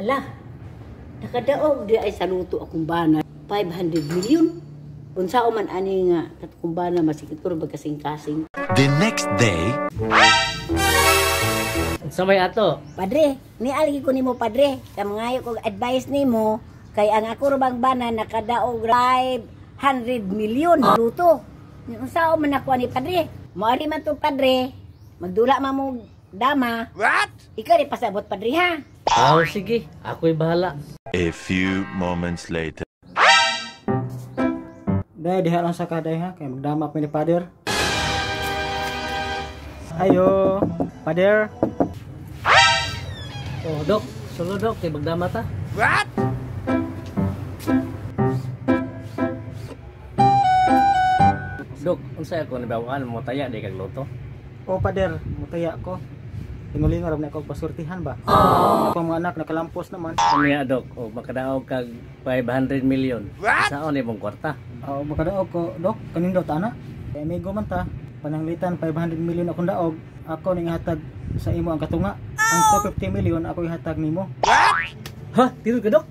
Ala, nakadaog di ay saluto akong bana. 500 million. Unsao man ani nga katong bana masikitur bagkasing-kasing. The next day, Samay ato. Padre, nialgi ko nimo padre. Kamangayo ko advice nimo kay ang ako rubang bana nakadaog 500 million luto. Unsao man ako ni padre? Moari man to padre. Magdula man mo dama. what? Ikaw rin pasabot padre ha. Oh, sige. Ako'y bahala. A few moments later. Day, diha lang sa kaday ha, kaya magdama pa ni Pader. Ayo, Pader. Oh, Dok. Solo, Dok. Kay magdama ta. What? Dok, unsay ako nabawaan mo taya di kag luto? O Pader, mutaya ko. Tingulingon ram na ako pasurtihan ba? Ako mga anak nakalampos naman. Unya, Dok. O makadaog kag 500 million. Saan ni mong kwarta? O makadaog ko, Dok, kanindot ana. Kay amigo man ta, pananglitan 500 million akong daog. Ako ning hatag sa imo ang katunga. Ang 250 million ako ihatag nimo. Ha? Tiro ka, Dok?